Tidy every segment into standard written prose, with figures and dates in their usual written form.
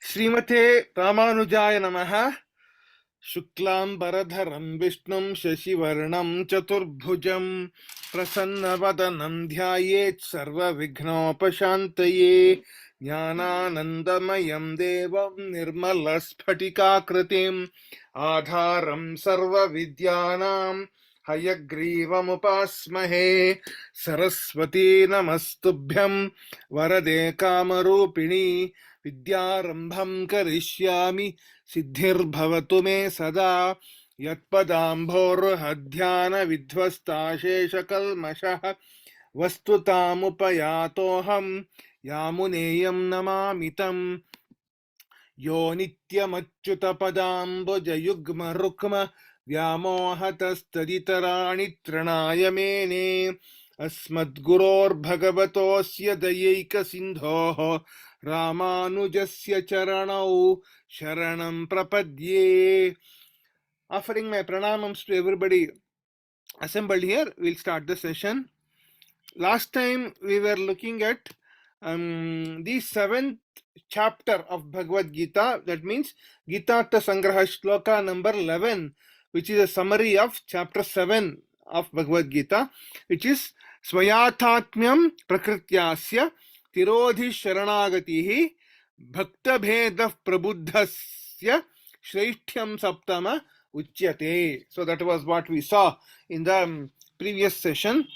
श्रीमते रामानुजाय नमः। शुक्लांबरधरं विष्णुं शशिवर्णं चतुर्भुजं प्रसन्नवदनं ध्यायेत् सर्वविघ्नोपशान्तये। ज्ञानानन्दमयं देवं निर्मलस्फटिकाकृतिम् आधारं सर्वविद्यानां हयग्रीवमुपास्महे। सरस्वती नमस्तुभ्यं वरदे कामरूपिणी विद्यारम्भं करिष्यामि सिद्धिर्भवतु मे सदा। यत्पदाम्भोरुहध्यानविध्वस्ताशेषकल्मषः वस्तुतामुपयातोऽहं यामुनेयं नमामि तं। यो नित्यमच्युतपदाम्बुजयुग्मरुक्म व्यामोहतस्तदितराणि तृणाय मेने। अस्मद्गुरोर्भगवतोऽस्य दयैकसिन्धोः रामानुजस्य चरणौ शरणं प्रपद्ये। Offering my pranamams to everybody assembled here, we'll start the session. Last time we were looking at the 7th chapter of Bhagavad Geeta, that means Geetaartha Sangraha shloka number 11, which is a summary of chapter 7 of Bhagavad Geeta, which is Swayathatmyam Prakrityasya Tirodhi Sharanagatihi Bhaktabheda Prabuddhasya Shreishtyam Saptama Uchyate. So that was what we saw in the previous session.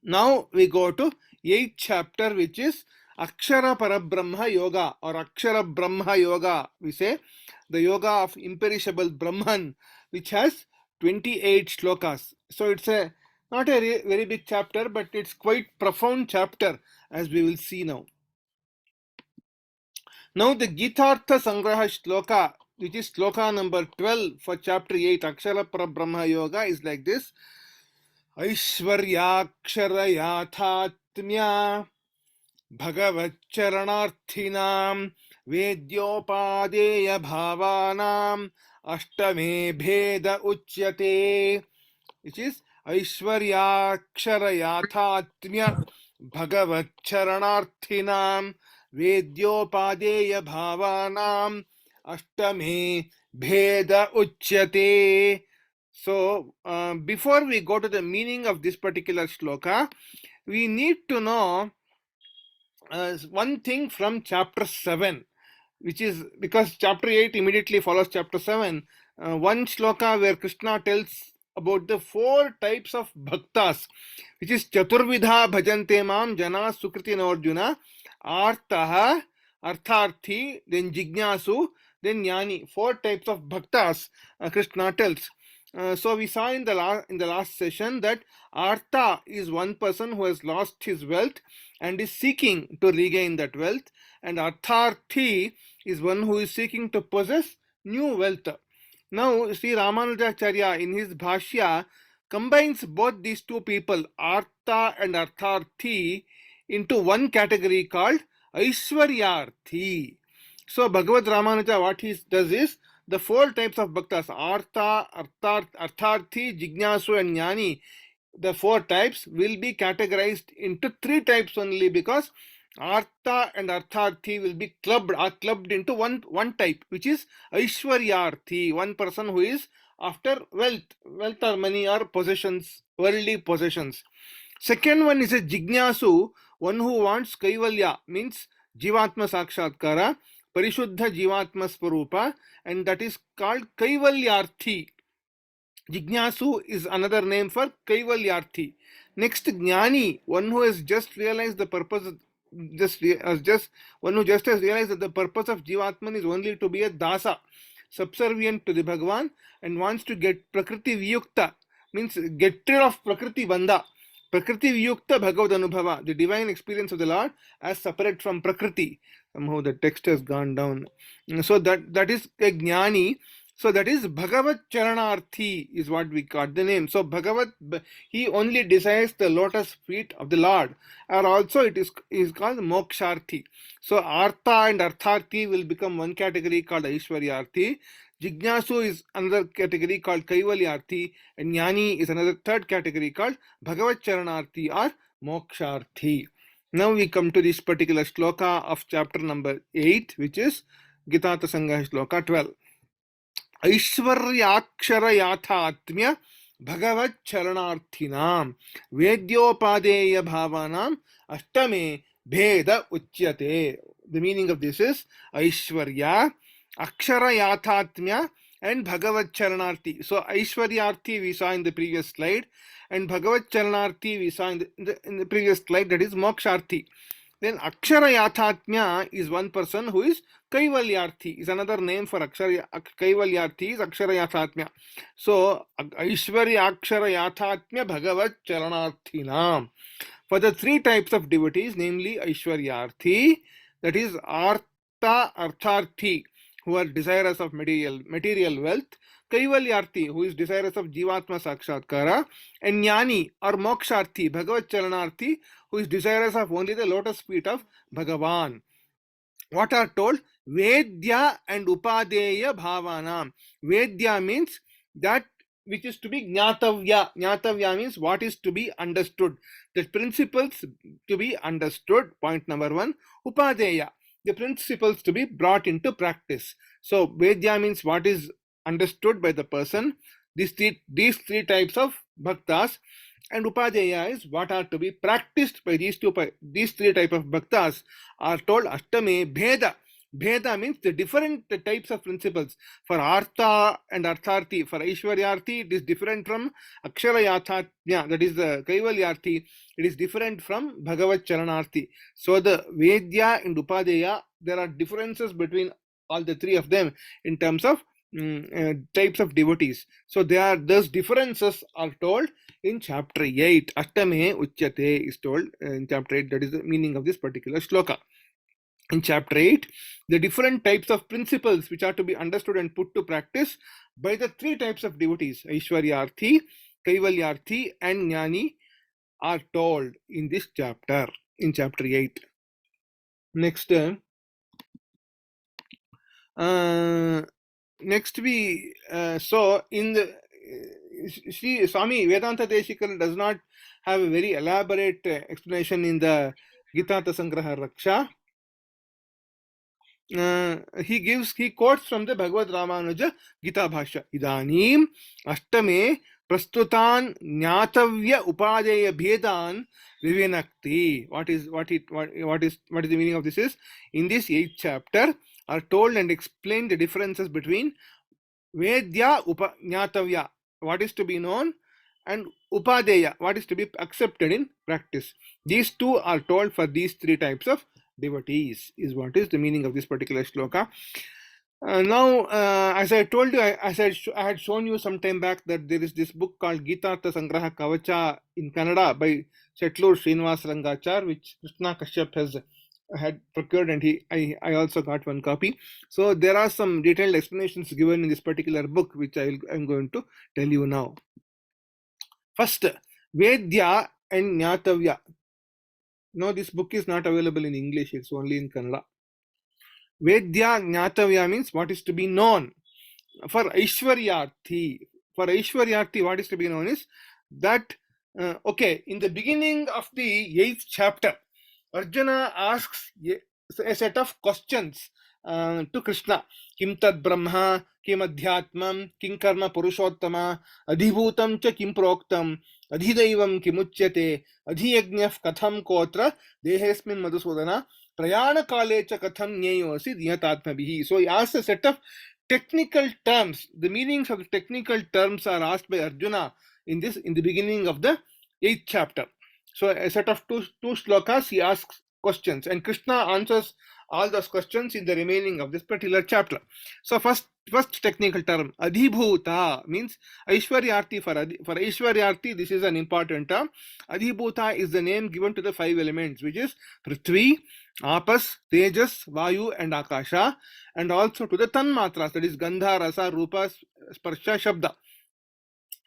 Now we go to 8th chapter, which is Akshara Parabrahma Yoga or Akshara Brahma Yoga. We say the yoga of imperishable Brahman, which has 28 shlokas. So it's not a very big chapter, but it's quite profound chapter, as we will see now. Now the Geetaartha Sangraha shloka, which is shloka number 12 for chapter 8, Akshara Parabrahma Yoga, is like this. ऐश्वर्याक्षरयाथात्म्या भगवच्चरणार्थिनां वेद्योपादेय भावानां अष्टमे भेद उच्यते. Which is ऐश्वर्याक्षरयाथात्म्य भगवच्चरणार्थिनां वेद्योपादेय भावानां अष्टमे भेद उच्यते. So, before we go to the meaning of this particular shloka, we need to know one thing from chapter 7, which is because chapter 8 immediately follows chapter 7. One shloka where Krishna tells about the 4 types of bhaktas, which is Chaturvidha bhajante mam jana sukriti arjuna, artaha, artharthi, then jignasu, then jnani. 4 types of bhaktas Krishna tells. So we saw in the last session that Artha is one person who has lost his wealth and is seeking to regain that wealth, and Artharthi is one who is seeking to possess new wealth. Now Sri Yamunacharya in his Bhashya combines both these two people, Artha and Artharthi, into one category called Aishwaryarthi. So Bhagavad Ramanuja, what he does is, the 4 types of bhaktas, Artha, Artharthi, Jignasu and Jnani, the 4 types will be categorized into 3 types only, because Artha and Artharthi will be clubbed into one type, which is Aishwaryarthi, one person who is after wealth or money or possessions, worldly possessions. Second one is a Jignasu, one who wants Kaivalya, means Jivatma Sakshatkara, Parishuddha Jivatma Swarupa, and that is called Kaivalyarthi. Jignasu is another name for Kaivalyarthi. Next, Jnani, one who has just realized the purpose, one who just has realized that the purpose of Jivatman is only to be a dasa, subservient to the Bhagavan, and wants to get Prakriti Viyukta, means get rid of Prakriti Bandha. Prakriti Viyukta Bhagavad Anubhava, the divine experience of the Lord as separate from Prakriti. Somehow the text has gone down. So that is a Jnani. So that is Bhagavad Charanarthi is what we got the name. So Bhagavad, he only desires the lotus feet of the Lord. Or also it is called Moksharthi. So Artha and Artharthi will become one category called Aishwaryarthi. Jignasu is another category called Kaivalyarthi, and Jnani is another third category called Bhagavad Charanarthi or Moksharthi. Now we come to this particular shloka of chapter number 8, which is Geetaartha Sangraha shloka 12. ऐश्वर्याक्षर याथात्म्य भगवत चरणार्थिनाम वेद्योपादेय भावानाम अष्टमे भेद उच्यते. The meaning of this is Aishwarya, Akshara Yathatmya, and Bhagavad Charanarthi. So Aishwaryarthi we saw in the previous slide, and Bhagavad Charanarthi we saw in the previous slide, that is Moksharthi. Then Akshara Yathatmya is one person who is Kaivalyarthi, is another name for Kaivalyarthi is Akshara Yathatmya. So Aishwarya Akshara Yathatmya Bhagavad Charanarthinam. For the three types of devotees, namely Aishwaryarthi, that is Artha Artharthi, who are desirous of material wealth, Kaivalyarthi, who is desirous of Jivatma Sakshatkara, and Jnani or Moksharthi, Bhagavad Charanarthi, who is desirous of only the lotus feet of Bhagavan. What are told? Vedya and Upadeya Bhavanam. Vedya means that which is to be Jnatavya. Jnatavya means what is to be understood. The principles to be understood, point number 1. Upadeya, the principles to be brought into practice. So Vedya means what is understood by the person. These three types of bhaktas. And Upadeya is what are to be practiced by these three types of bhaktas are told Ashtame Bheda. Bheda means the different types of principles. For Artha and Artharthi, for Aishwaryarthi, it is different from Akshara Yathatmya, that is the Kaivalyarthi. It is different from Bhagavad Charanarthi. So the Vedya and Upadeya, there are differences between all the three of them in terms of types of devotees. So those differences are told in chapter 8. Ashtame Uchyate is told in chapter 8. That is the meaning of this particular shloka. In chapter 8, the different types of principles which are to be understood and put to practice by the three types of devotees, Aishwaryarthi, Kaivalyarthi, and Jnani, are told in this chapter, in chapter 8. Next we so in the Swami Vedanta Deshikar does not have a very elaborate explanation in the Geetaartha Sangraha Raksha. He quotes from the Bhagavad Ramanuja Gita Bhashya. Idanim Ashtame Prastutan Jnatavya Upadeya Bhedan Vivinakti. What is the meaning of this is? In this 8th chapter are told and explained the differences between Vedya Jnatavya, what is to be known, and Upadeya, what is to be accepted in practice. These two are told for these three types of devotees, is what is the meaning of this particular shloka. Now, as I told you, I had shown you some time back that there is this book called Geetaartha Sangraha Kavacha in Kannada by Setlur Srinivas Rangachar, which Krishna Kashyap had procured, and I also got one copy. So there are some detailed explanations given in this particular book, which I'm going to tell you now. First, Vedya and Jnatavya. No, this book is not available in English, it's only in Kannada. Vedya Jnatavya means what is to be known. For Aishwaryarthi, what is to be known is that, in the beginning of the 8th chapter, Arjuna asks a set of questions to Krishna. Kim tad brahma, kim adhyatmam, kim karma purushottama, adhibhutam cha kim proktam, adhidaivam kimuchyate, adhiyajnaf katham kotra, dehesmin madhusudana, prayana kale cha katham nyeyosi dhyatmatmabihi. So he asks a set of technical terms. The meanings of the technical terms are asked by Arjuna in the beginning of the 8th chapter. So a set of two shlokas, he asks questions, and Krishna answers all those questions in the remaining of this particular chapter. So first technical term, Adhibhuta, means Aishwaryarthi. For Aishwaryarthi, this is an important term. Adhibhuta is the name given to the 5 elements, which is Prithvi, Apas, Tejas, Vayu, and Akasha, and also to the Tanmatras, that is Gandha, Rasa, Rupa, Sparsha, Shabda.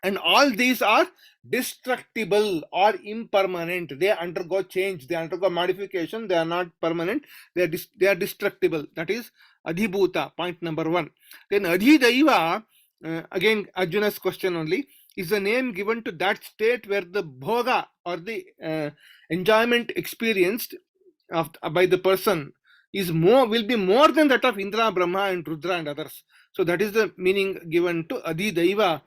And all these are destructible or impermanent. They undergo change, they undergo modification, they are not permanent, they are destructible. That is Adhibhuta, point number 1. Then Adhidaiva, again Arjuna's question only. is the name given to that state where the bhoga or the enjoyment experienced by the person will be more than that of Indra, Brahma, and Rudra and others. So that is the meaning given to Adi Daiva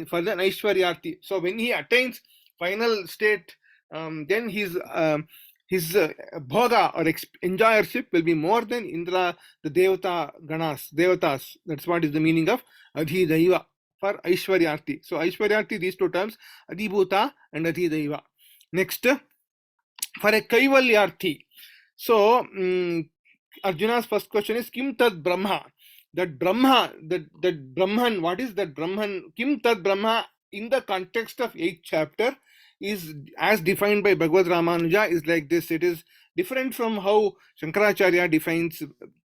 for the Aishwaryarti. So when he attains final state, then his bhoga or enjoyership will be more than Indra, the Devatas. That's what is the meaning of Adi Daiva for Aishwaryarti. So Aishwaryarti, these two terms, Adibhuta and Adi Daiva. Next, for a Kaivalyarti. So Arjuna's first question is Kim Tad Brahma? That Brahman, what is that Brahman? Kim Tad Brahma in the context of 8th chapter is as defined by Bhagavad Ramanuja is like this. It is different from how Shankaracharya defines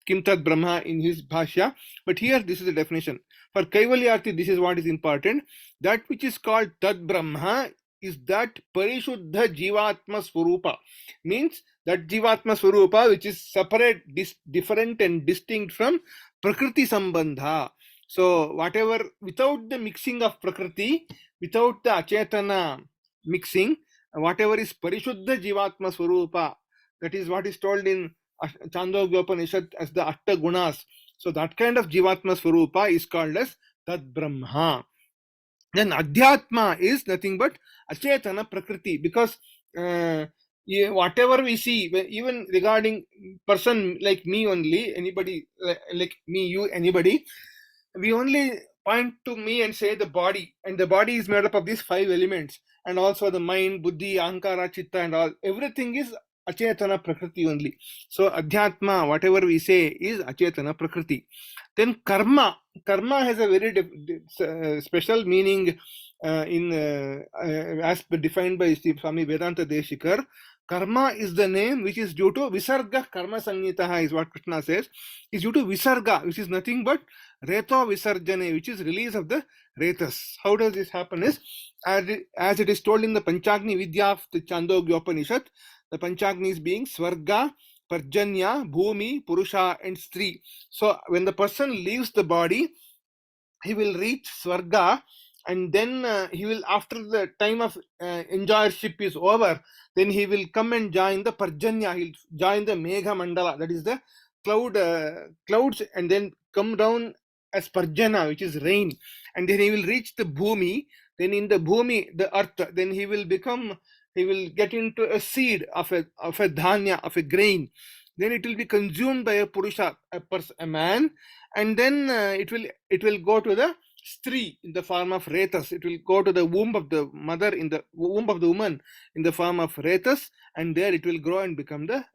Kim Tad Brahma in his Bhashya, but here this is the definition. For Kaivalyarti, this is what is important. That which is called Tad Brahma is that Parishuddha Jivatma Swarupa. Means that Jivatma Swarupa which is separate, different and distinct from Prakriti Sambandha. So whatever, without the mixing of Prakriti, without the Achetana mixing, whatever is Parishuddha Jivatma Swarupa, that is what is told in Chandogya Upanishad as the Atta Gunas. So that kind of Jivatma Swarupa is called as Tad Brahma. Then Adhyatma is nothing but Achetana Prakriti, because whatever we see, even regarding person like me only, anybody like me, you, anybody, we only point to me and say the body, and the body is made up of these 5 elements, and also the mind, buddhi, ahankara, chitta and all. Everything is Achetana Prakriti only. So Adhyatma, whatever we say, is Achetana Prakriti. Then Karma. Karma has a very special meaning as defined by Swami Vedanta Deshikar. Karma is the name which is due to Visarga Karma Sangitaha, is what Krishna says, is due to Visarga, which is nothing but Reto Visarjane, which is release of the Retas. How does this happen is, as it is told in the Panchagni Vidya of the Chandogya Upanishad, the Panchagnis being Swarga, Parjanya, Bhumi, Purusha and Stri. So when the person leaves the body, he will reach Swarga, and then he will, after the time of enjoyership is over, then he will come and join the Parjanya, he will join the Megha Mandala, that is the clouds, and then come down as Parjana, which is rain, and then he will reach the Bhumi. Then in the Bhumi, the earth, then he will get into a seed of a dhanya, of a grain. Then it will be consumed by a Purusha, a man, and then it will go to the Stri in the form of Retas. It will go to the womb of the mother, in the womb of the woman, in the form of Retas, and there it will grow and become the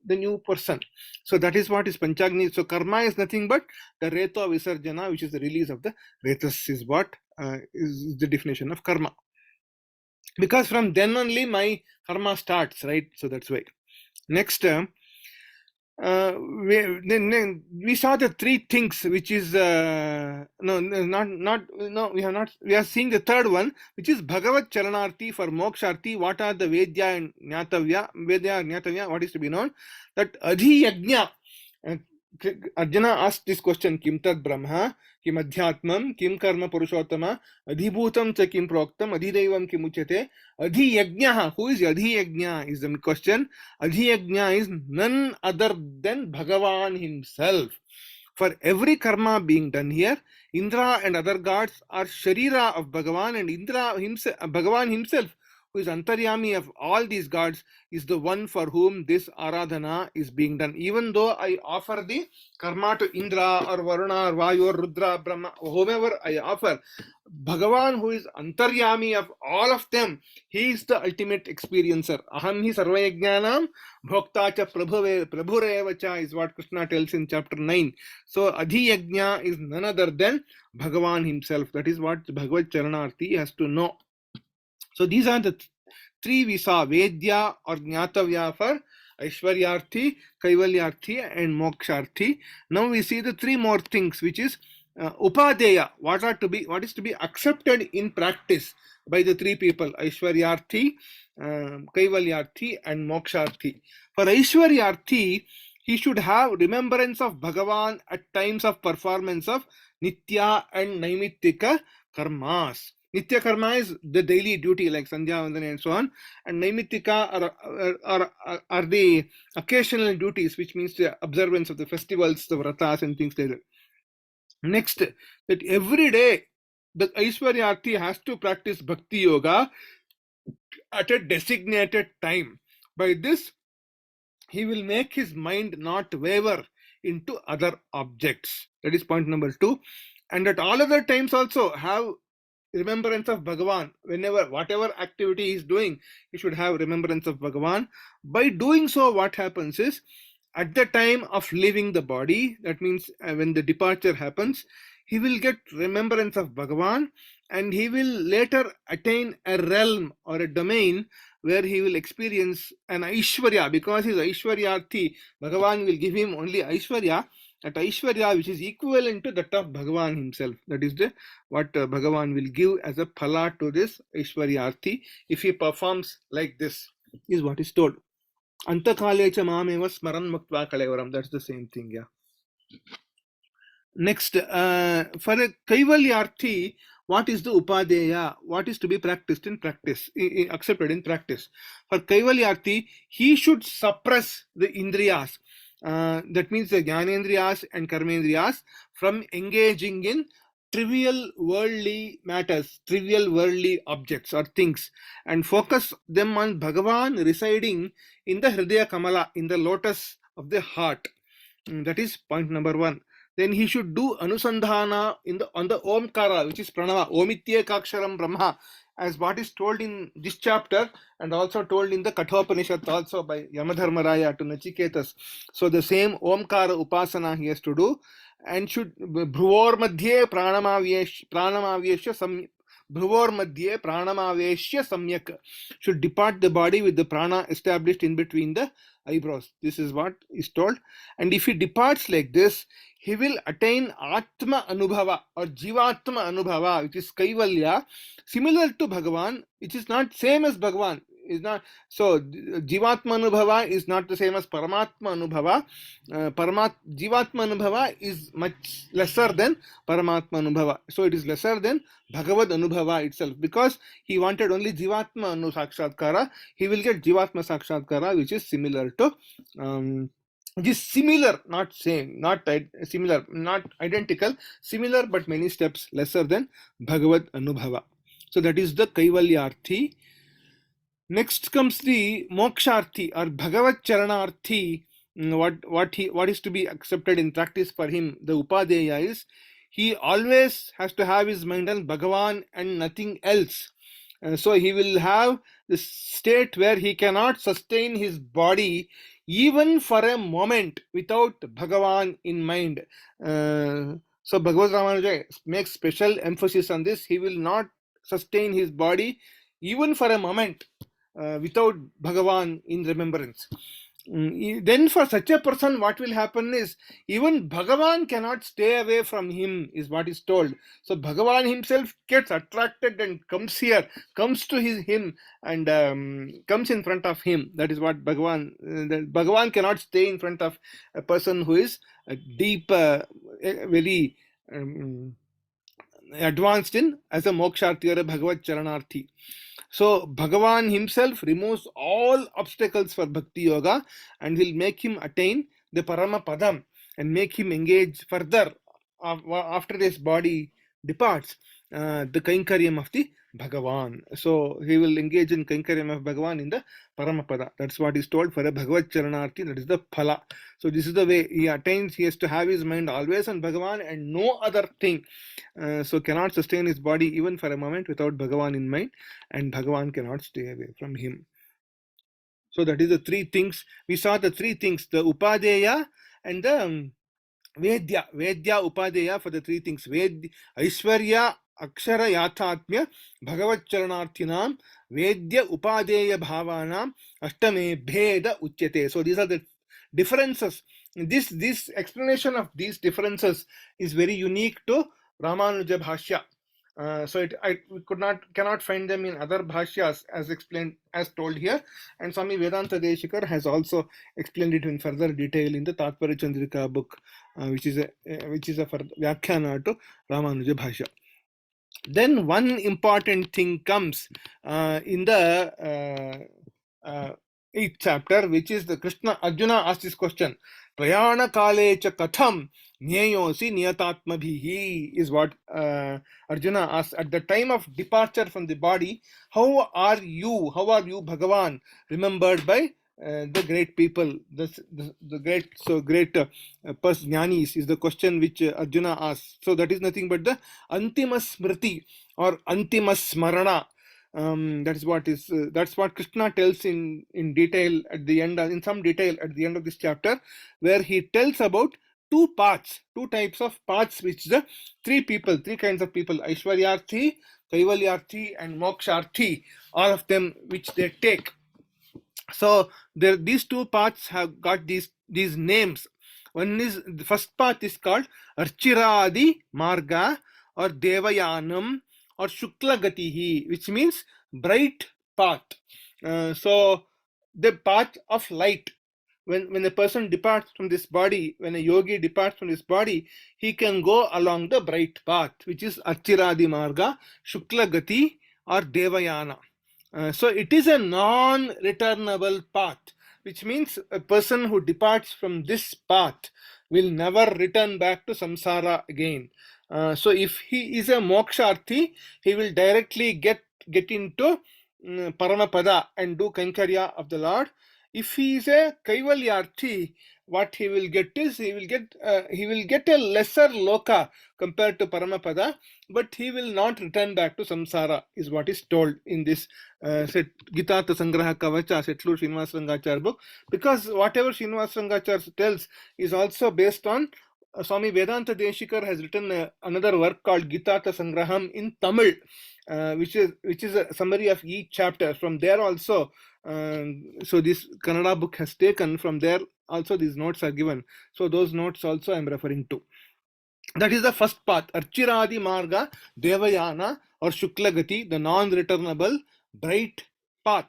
new person. So that is what is Panchagni. So karma is nothing but the Reto Visarjana, which is the release of the Retas, is what is the definition of karma. Because from then only my karma starts, right? So that's why. Next, we saw the 3 things, which is we are seeing the third one, which is Bhagavad Charanarti for Moksharti. What are the Vedya and Nyatavya, what is to be known? That Adhi Yajna, Arjuna asked this question, Kim Tad Brahma, Kim Adhyatmam, Kim Karma Purushottama, Adhibhutam cha Kim Proktam, Adhidaivam Kim Uchyate, Adhi Yajna. Who is Adhi Yajna is the question. Adhi Yajna is none other than Bhagavan himself. For every karma being done here, Indra and other gods are Sharira of Bhagavan, and Indra himself, Bhagavan himself, who is Antaryami of all these gods, is the one for whom this Aradhana is being done. Even though I offer the karma to Indra or Varuna or Vayu or Rudra, Brahma, whomever I offer, Bhagavan, who is Antaryami of all of them, he is the ultimate experiencer. Aham hi sarvayajnanam bhokta cha prabhureva cha, is what Krishna tells in chapter 9. So Adhi Yajna is none other than Bhagavan himself. That is what Bhagavad Charanarti has to know. So these are the 3 we saw, Vedya or Nyatavya for Aishwaryarthi, Kaivalyarthi and Moksharthi. Now we see the 3 more things, which is Upadeya, what is to be accepted in practice by the 3 people, Aishwaryarthi, Kaivalyarthi and Moksharthi. For Aishwaryarthi, he should have remembrance of Bhagavan at times of performance of Nitya and Naimittika karmas. Nitya karma is the daily duty like Sandhya Vandana and so on, and Naimittika are the occasional duties, which means the observance of the festivals, the vratas and things like that. Next, that every day the Aishwaryarthi has to practice Bhakti Yoga at a designated time. By this, he will make his mind not waver into other objects. That is point number 2. And at all other times also have remembrance of Bhagavan. Whenever, whatever activity he is doing, he should have remembrance of Bhagavan. By doing so, what happens is, at the time of leaving the body, that means when the departure happens, he will get remembrance of Bhagavan, and he will later attain a realm or a domain where he will experience an Aishwarya, because he is Aishwaryarthi. Bhagavan will give him only Aishwarya, that Aishwarya which is equivalent to that of Bhagavan himself. That is what Bhagavan will give as a phala to this Aishwaryarthi if he performs like this, is what is told. Antakale cha mameva smaran muktva kalevaram. That's the same thing, yeah. Next, for a Kaivalyarthi, what is the Upadeya? What is to be practiced in practice, accepted in practice? For Kaivalyarthi, he should suppress the Indriyas. That means the Jnanendriyas and Karmendriyas from engaging in trivial worldly matters, trivial worldly objects or things, and focus them on Bhagavan residing in the Hridaya Kamala, in the lotus of the heart. That is point number 1. Then he should do Anusandhana on the Omkara, which is Pranava, Omityekaksharam Brahma, as what is told in this chapter and also told in the Kathopanishad also by Yamadharmaraya to Nachiketas. So the same Omkara Upasana he has to do, and should Bhruvor Madhye Pranamaveshya Bhruvor Madhye Pranamaveshya Samyak, should depart the body with the prana established in between the eyebrows. This is what is told. And if he departs like this, he will attain Atma Anubhava or Jivatma Anubhava, which is Kaivalya, similar to Bhagavan, which is not same as Bhagavan. Is not so. Jivatma Anubhava is not the same as Paramatma Anubhava. Jivatma Anubhava is much lesser than Paramatma Anubhava. So it is lesser than Bhagavad Anubhava itself. Because he wanted only Jivatma Anu Sakshatkara, he will get Jivatma Sakshatkara, which is similar to which is similar, not same, not similar, not identical, similar but many steps lesser than Bhagavad Anubhava. So that is the Kaivalyarthi. Next comes the Moksharthi or Bhagavad Charanarthi. What is to be accepted in practice for him, the Upadeya, is he always has to have his mind on Bhagavan and nothing else. So he will have the state where he cannot sustain his body even for a moment without Bhagavan in mind. So Bhagavad Ramanuja makes special emphasis on this. He will not sustain his body even for a moment without Bhagavan in remembrance. Then for such a person, what will happen is even Bhagavan cannot stay away from him, is what is told. So Bhagavan himself gets attracted and comes here, comes to him and comes in front of him. That is what Bhagavan cannot stay in front of a person who is deep, very advanced in as a Moksharthi or a Bhagavad Charanarthi. So Bhagavan himself removes all obstacles for Bhakti Yoga and will make him attain the Parama Padam and make him engage further after his body departs the Kainkaryam of the Bhagavan. So he will engage in Kainkaryam of Bhagavan in the Paramapada. That's what is told for a Bhagavad Charanarthi. That is the Phala. So this is the way he attains. He has to have his mind always on Bhagavan and no other thing. So cannot sustain his body even for a moment without Bhagavan in mind, and Bhagavan cannot stay away from him. So that is the 3 things. We saw the 3 things, the Upadeya and the Vedya Upadeya for the 3 things. Aishwarya Akshara Yathatmya Bhagavad Charanarthinam Vedya Upadeya Bhavanam Ashtame Bheda Uchyate. So these are the differences. This explanation of these differences is very unique to Ramanuja Bhashya. So we cannot find them in other bhashyas as explained, as told here. And Swami Vedanta Deshikar has also explained it in further detail in the Tatparya Chandrika book, which is a Vyakhyana to Ramanuja Bhashya. Then one important thing comes in the 8th chapter, which is the Arjuna asked this question, Prayana kale cha katham nyayosi niyatatmabhihi, is what Arjuna asked. At the time of departure from the body, how are you, Bhagavan, remembered by the great people, the great jnanis, is the question which Arjuna asked. So that is nothing but the Antima Smriti or Antima Smarana. That's what Krishna tells in detail at the end, in some detail at the end of this chapter, where he tells about two paths, two types of paths, which the three kinds of people, Aishwaryarthi, Kaivalyarthi, and Moksharthi, all of them which they take. So these two paths have got these names. The first path is called Archiradi Marga or Devayanam or Shuklagatihi, which means bright path. So the path of light. When a person departs from this body, when a yogi departs from this body, he can go along the bright path, which is Archiradi Marga, Shuklagati, or Devayana. So it is a non-returnable path, which means a person who departs from this path will never return back to samsara again. So if he is a moksharthi, he will directly get into Paramapada and do Kankarya of the Lord. If he is a Kaivalyarthi, what he will get is he will get a lesser loka compared to Paramapada, but he will not return back to samsara, is what is told in this Geetaartha Sangraha Kavacha, Setlur Srinivas Rangachar book, because whatever Srinivas Rangachar tells is also based on Swami Vedanta Deshikar has written another work called Geetaartha Sangraham in Tamil, which is a summary of each chapter. From there also, so this Kannada book has taken from there. Also, these notes are given. So those notes also I am referring to. That is the first path, Archiradi Marga, Devayana or Shuklagati, the non-returnable bright path.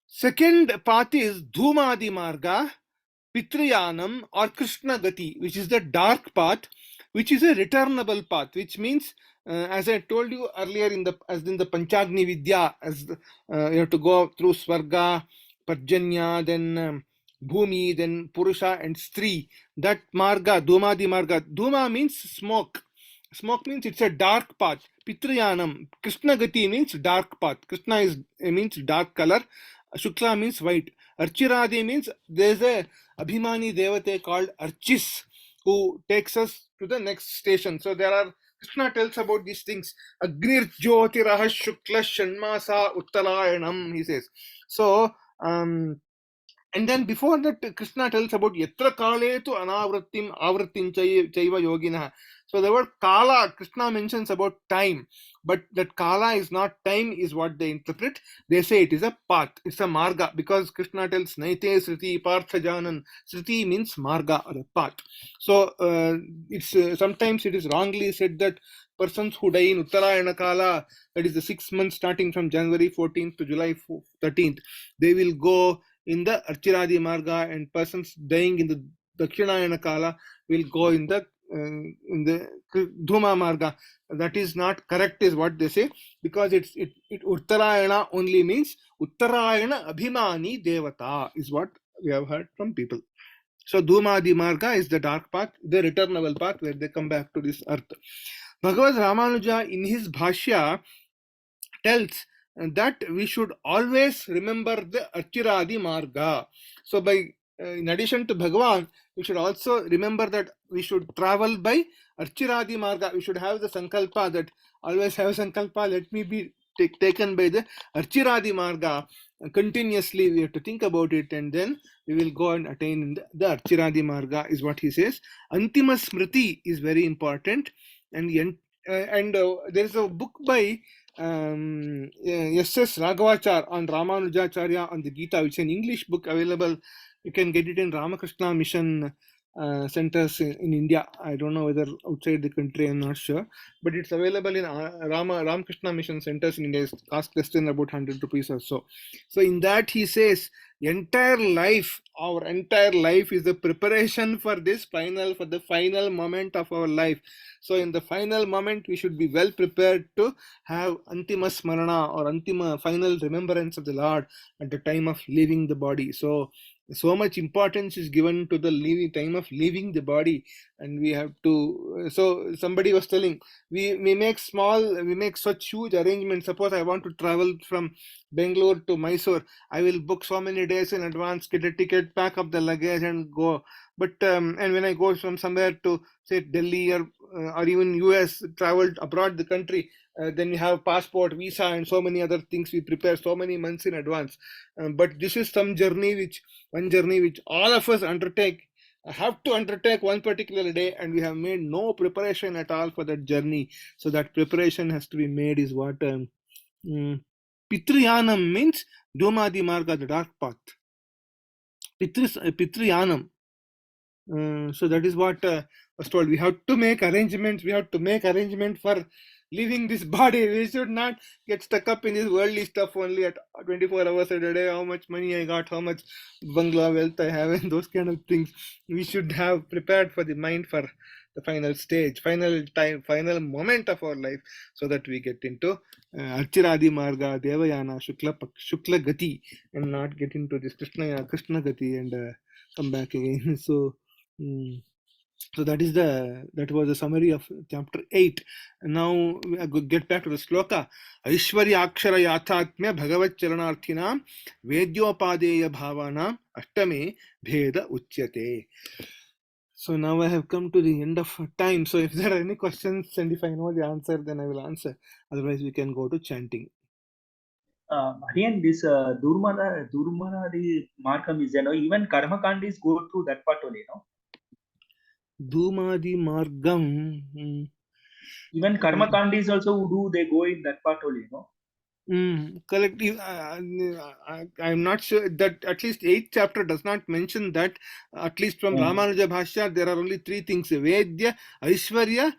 Second path is Dhumadi Marga, Pitriyanam or Krishna Gati, which is the dark path, which is a returnable path, which means, as I told you earlier in the Panchagni Vidya, as you have to go through Swarga, Parjanya, then Bhumi, then Purusha and Stri. That Marga, Dhumadi Marga. Dhuma means smoke. Smoke means it's a dark path. Pitriyanam. Krishna Gati means dark path. Krishna means dark color. Shukla means white. Archiradi means there's a Abhimani Devate called Archis who takes us to the next station. So there are, Krishna tells about these things. Agnir Jyotiraha Shukla Shanmasa Uttarayanam, he says. So, and then before that, Krishna tells about Yatra Kale tu Avrattim Chaiva Yogina. So the word Kala, Krishna mentions about time, but that Kala is not time, is what they interpret. They say it is a path, it's a Marga, because Krishna tells Naite Sriti Parthajanan. Sriti means Marga or a path. So it's sometimes it is wrongly said that persons who die in Uttarayana Kala, that is the 6 months starting from January 14th to July 13th, they will go in the Archiradi Marga, and persons dying in the Dakshinayana Kala will go in the Dhuma Marga. That is not correct, is what they say, because it Uttarayana only means Uttarayana Abhimani Devata, is what we have heard from people. So Dhumadi Marga is the dark path, the returnable path where they come back to this earth. Bhagavad Ramanuja in his Bhashya tells that we should always remember the Archiradi Marga. So in addition to Bhagavan, we should also remember that we should travel by Archiradi Marga. We should have the Sankalpa, that always have Sankalpa, let me be taken by the Archiradi Marga. Continuously we have to think about it, and then we will go and attain the Archiradi Marga, is what he says. Antima Smriti is very important, and there is a book by S.S. Raghavachar on Ramanujacharya on the Gita, which is an English book available. You can get it in Ramakrishna Mission centers in India. I don't know whether outside the country, I'm not sure, but it's available in Ramakrishna Mission centers in India. It costs less than about 100 rupees or so. So in that he says, our entire life is the preparation for the final moment of our life. So in the final moment, we should be well prepared to have Antima Smarana, or Antima final remembrance of the Lord at the time of leaving the body. So much importance is given to the time of leaving the body, and we have to. So somebody was telling, we make such huge arrangements. Suppose I want to travel from Bangalore to Mysore, I will book so many days in advance, get a ticket, pack up the luggage, and go. But and when I go from somewhere to say Delhi or even US, traveled abroad the country, then you have passport, visa, and so many other things. We prepare so many months in advance. But this is one journey which all of us have to undertake one particular day, and we have made no preparation at all for that journey. So that preparation has to be made is what Pitriyanam means. Dhumadi Marga, the dark path. Pitriyanam. So that is what was told. We have to make arrangements. We have to make arrangement for leaving this body. We should not get stuck up in this worldly stuff only at 24 hours a day. How much money I got, how much bangla wealth I have, and those kind of things. We should have prepared for the mind for the final stage, final time, final moment of our life, so that we get into Archiradi Marga, Devayana, Shukla Gati, and not get into this Krishna Gati and come back again. So that was the summary of chapter 8. Now we get back to the sloka. Aishwarya Akshara Yathatmya Bhagavat Charanarthinam Vedyopadeya Bhavanam Ashtame Bheda Uchyate. So now I have come to the end of time. So if there are any questions and if I know the answer, then I will answer. Otherwise, we can go to chanting. Again, this Durmanadi Margam is, even Karma Kandis go through that part only, no? Dhumadi Margam. Even Karma Kandis also they go in that part only, no? Collective. I'm not sure that at least 8th chapter does not mention that. At least from Ramanuja Bhashya, there are only 3 things: Vedya, Aishwarya.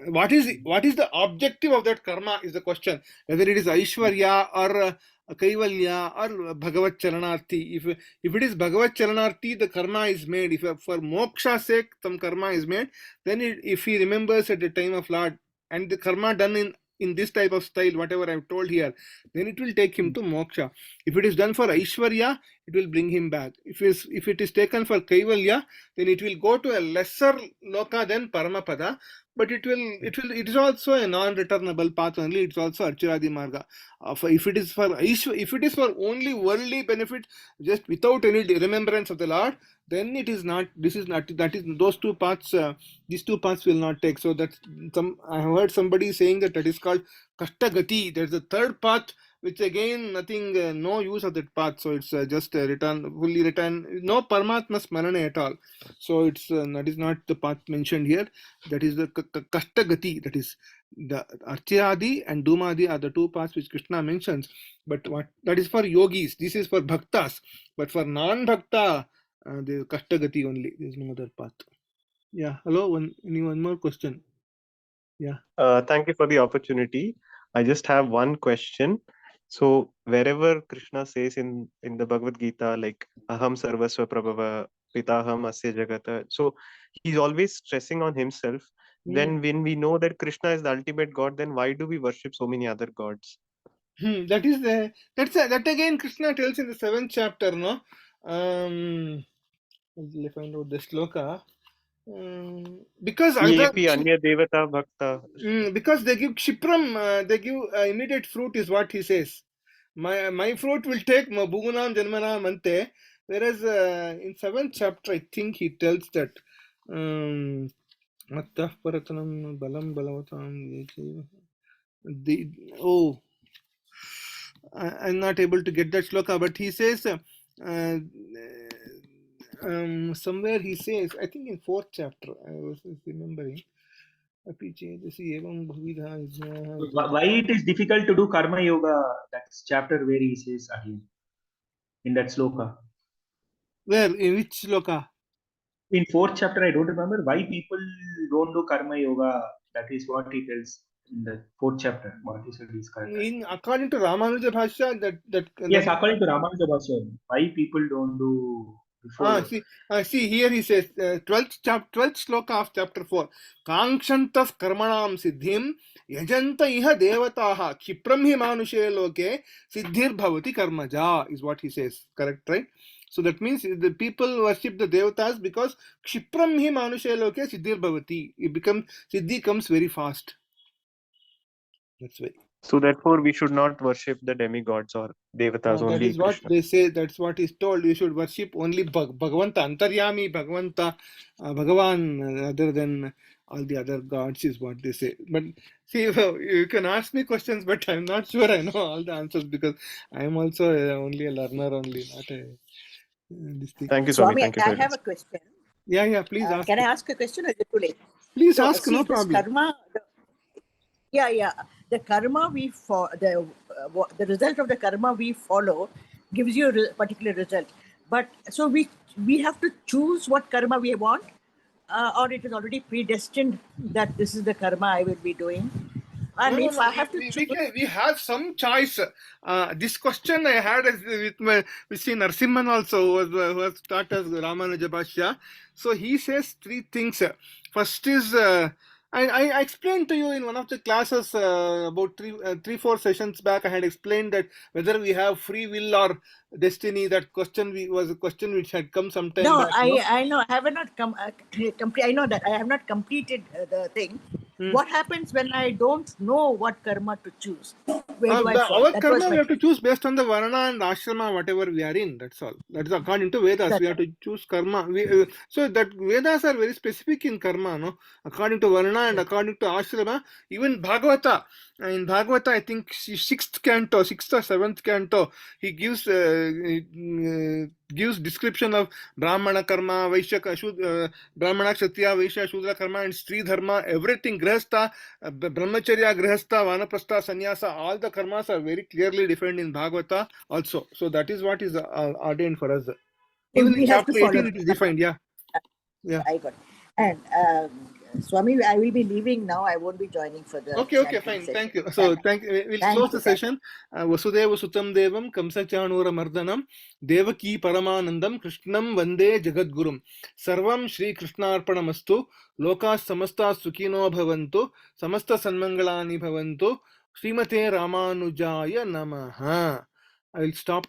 What is the objective of that karma is the question. Whether it is Aishwarya or Kaivalya or Bhagavat Charanarthi. If it is Bhagavat Charanarthi, the karma is made. If for moksha's sake some karma is made, then if he remembers at the time of Lord, and the karma done in this type of style, whatever I've told here, then it will take him to moksha. If it is done for Aishwarya, it will bring him back. If it is taken for Kaivalya, then it will go to a lesser loka than Paramapada, but it is also a non-returnable path only. It's also Archiradi Marga. If it is for only worldly benefit, just without any remembrance of the Lord, then it is not. Those two paths. These two paths will not take. So that's I have heard somebody saying that is called Kashtagati. There's a third path, which again nothing, no use of that path. So it's just a fully return, no Paramatma Smarana at all. So it's that is not the path mentioned here. That is the Kashtagati. That is the Archiradi and Dhumadi are the 2 paths which Krishna mentions. But that is for yogis. This is for bhaktas. But for non-bhakta, the Kashtagati only. There is no other path. Yeah. Hello. One more question? Yeah. Thank you for the opportunity. I just have one question. So wherever Krishna says in the Bhagavad Gita, like Aham Sarvasva Prabhava Pitaham Asya Jagata, so he's always stressing on himself. Then when we know that Krishna is the ultimate God, then why do we worship so many other gods? That again Krishna tells in the 7th chapter, no? I'll find out the sloka. Because because they give Kshipram, they give immediate fruit is what he says. My fruit will take Bhugunam Janmanam Ante. Whereas in 7th chapter, I think he tells that Mattah Paratanam Balam Balavatam. I'm not able to get that sloka, but he says somewhere he says, I think in 4th chapter, I was remembering. Why it is difficult to do karma yoga? That's chapter where he says again in that sloka. Where? In which sloka? In fourth chapter, I don't remember why people don't do karma yoga. That is what he tells in the fourth chapter. What he said is correct. According to Ramanuja Bhashya, Yes, according to Ramanuja Bhashya, why people don't do before. See here he says 12th shloka of chapter 4. Kangshantas karmanam siddhim yajanta iha devataha kshipram hi manushe loke siddhir bhavati karmaja is what he says. Correct, right? So that means the people worship the devatas because kshipram hi manushe loke siddhir bhavati. Siddhi comes very fast. That's why. So therefore, we should not worship the demigods or devatas, That only is what Krishna. they say. That's what is told. You should worship only Bhagavanta, Antaryami, Bhagavanta, Bhagavan, other than all the other gods is what they say. But see, you can ask me questions, but I'm not sure I know all the answers because I'm also only a learner, only not a this thing. Thank you, Swami. Swami, Thank you I for your have a answer. question. Yeah, please ask. Can I ask a question or is it too late? Please So, ask, see, no this problem. karma, the karma the result of the karma we follow gives you a particular result. But so we have to choose what karma we want, or it is already predestined that this is the karma I will be doing. And No, if I have to choose, we have some choice. This question I had with Sri Narasimhan also, who was taught as Ramanuja Bhashya. So he says three things. First is, I explained to you in one of the classes about 3-4 sessions back. I had explained that whether we have free will or destiny. That question was a question which had come sometime no, back. I know I have not I know that I have not completed the thing. What happens when I don't know what karma to choose? Where do I fall? Our karma we have to choose based on the varna and ashrama, whatever we are in. That's all. That is according to Vedas. We have to choose karma. So that Vedas are very specific in karma, no? According to varna and according to ashrama. Even Bhagavata. In Bhagavata, I think 6th or 7th canto, he gives description of Brahmana karma, Vaishya, Brahmana, Kshatriya, Vaishya, Shudra karma, and Stri dharma, everything, Grihastha, Brahmacharya, Grihastha, Vanaprastha, Sannyasa, all the karmas are very clearly defined in Bhagavata also. So that is what is ordained for us. Even in chapter 18 it is defined, yeah. I got it. And Swami, I will be leaving now. I won't be joining for the Okay, fine. session. Thank you. So we'll close the session. Vasudeva Sutam Devam Kamsa Chanura Mardanam Devaki Paramanandam Krishnam Vande Jagadgurum Sarvam Shri Krishnarpanamastu Loka Samasta Sukhino Bhavantu Samasta Sanmangalani Bhavantu Srimate Ramanujaya Namaha. I will stop